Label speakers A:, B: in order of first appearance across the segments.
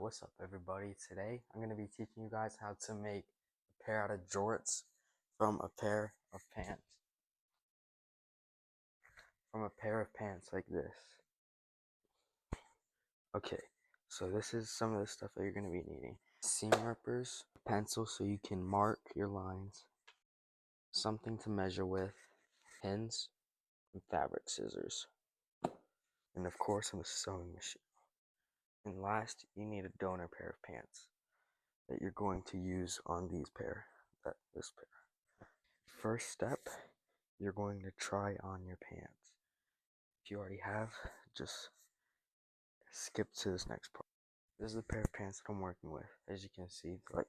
A: What's up everybody? Today I'm going to be teaching you guys how to make a pair out of jorts from a pair of pants. Like this. Okay, so this is some of the stuff that you're going to be needing. Seam rippers, pencil so you can mark your lines, something to measure with, pins, and fabric scissors. And of course a sewing machine. And last, you need a donor pair of pants that you're going to use on this pair. First step, you're going to try on your pants. If you already have, just skip to this next part. This is the pair of pants that I'm working with. As you can see, they're like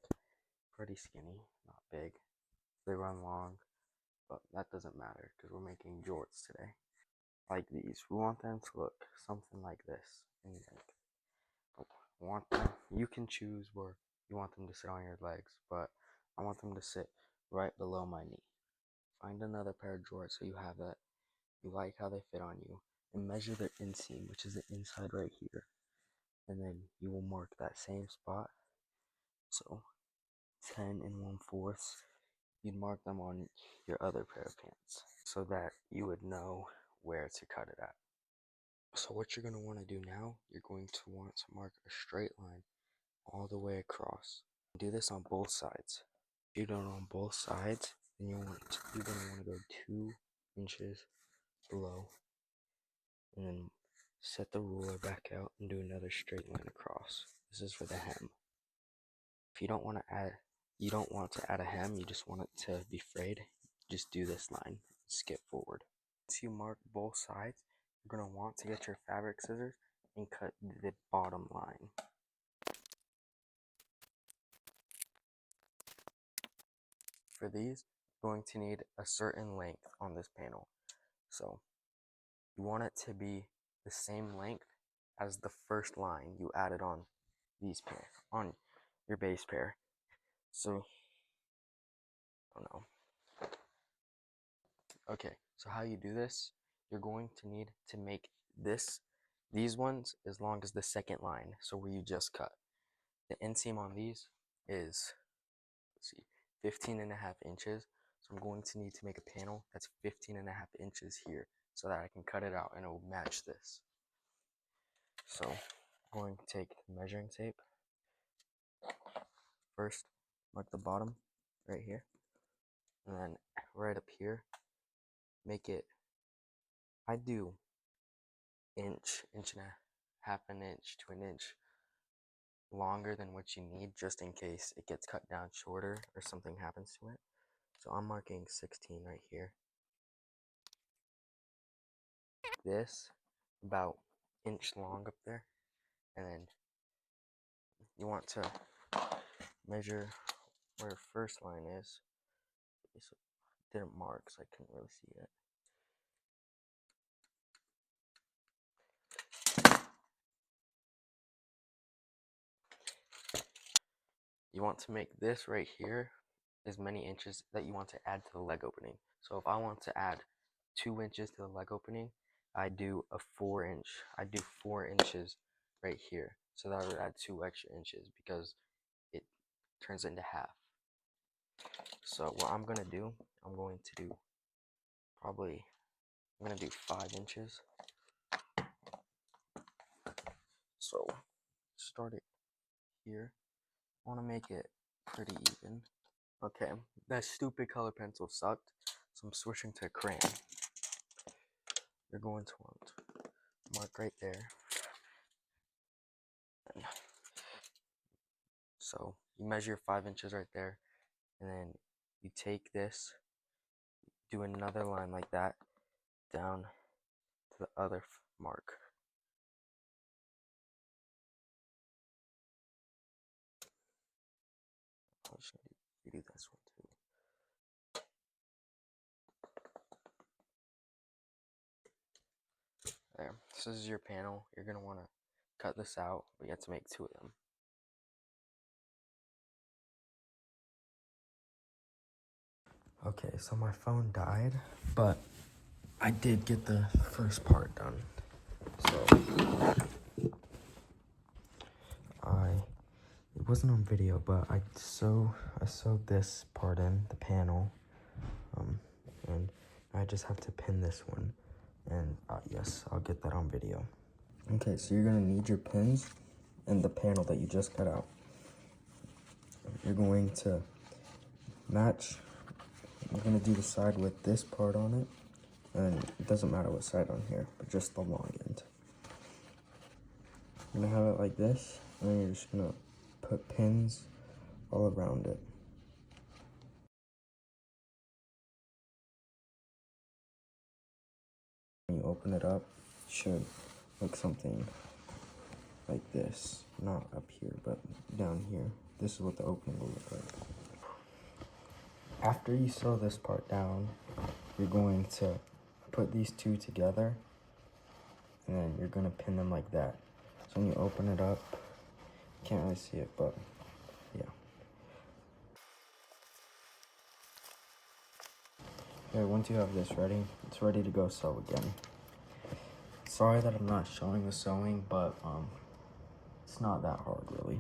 A: pretty skinny, not big. They run long, but that doesn't matter because we're making jorts today. Like these, we want them to look something like this. You can choose where you want them to sit on your legs, but I want them to sit right below my knee. Find another pair of jorts so you have that. You like how they fit on you, and measure the inseam, which is the inside right here, and then you will mark that same spot. So 10 1/4, you'd mark them on your other pair of pants so that you would know where to cut it at. So what you're going to want to do now, you're going to want to mark a straight line all the way across. Do this on both sides. If you do it on both sides, then you're going to want to go 2 inches below, and then set the ruler back out and do another straight line across. This is for the hem. If you don't want to add a hem, you just want it to be frayed, just do this line, skip forward. Once you mark both sides, you're going to want to get your fabric scissors and cut the bottom line. For these, you're going to need a certain length on this panel. So you want it to be the same length as the first line you added on these pair, on your base pair. So, I don't know. Okay, so how you do this, you're going to need to make these ones as long as the second line, so where you just cut. The inseam on these is, 15.5 inches. So I'm going to need to make a panel that's 15.5 inches here so that I can cut it out and it will match this. So I'm going to take measuring tape. First, mark the bottom right here, and then right up here, make it, I do inch and a half an inch to an inch longer than what you need, just in case it gets cut down shorter or something happens to it. So I'm marking 16 right here. This about inch long up there, and then you want to measure where the first line is. So it didn't mark, so I couldn't really see it. You want to make this right here as many inches that you want to add to the leg opening. So if I want to add 2 inches to the leg opening, I do 4 inches right here. So that would add 2 extra inches because it turns into half. So what I'm going to do, I'm going to do 5 inches. So start it here. I want to make it pretty even. Okay, that stupid color pencil sucked, so I'm switching to crayon. You're going to want to mark right there. So you measure 5 inches right there, and then you take this, do another line like that down to the other mark. I'll show you do this one too. There, so this is your panel. You're going to want to cut this out, but you have to make 2 of them. Okay, so my phone died, but I did get the first part done. So I it wasn't on video, but I sewed this part in, the panel, and I just have to pin this one, and yes, I'll get that on video. Okay, so you're gonna need your pins and the panel that you just cut out. You're going to match, I'm gonna do the side with this part on it, and it doesn't matter what side on here, but just the long end. You're gonna have it like this, and then you're just gonna put pins all around it. When you open it up, it should look something like this. Not up here, but down here. This is what the opening will look like. After you sew this part down, you're going to put these two together, and then you're gonna pin them like that. So when you open it up, you can't really see it, but yeah. Okay, once you have this ready, it's ready to go sew again. Sorry that I'm not showing the sewing, but it's not that hard really.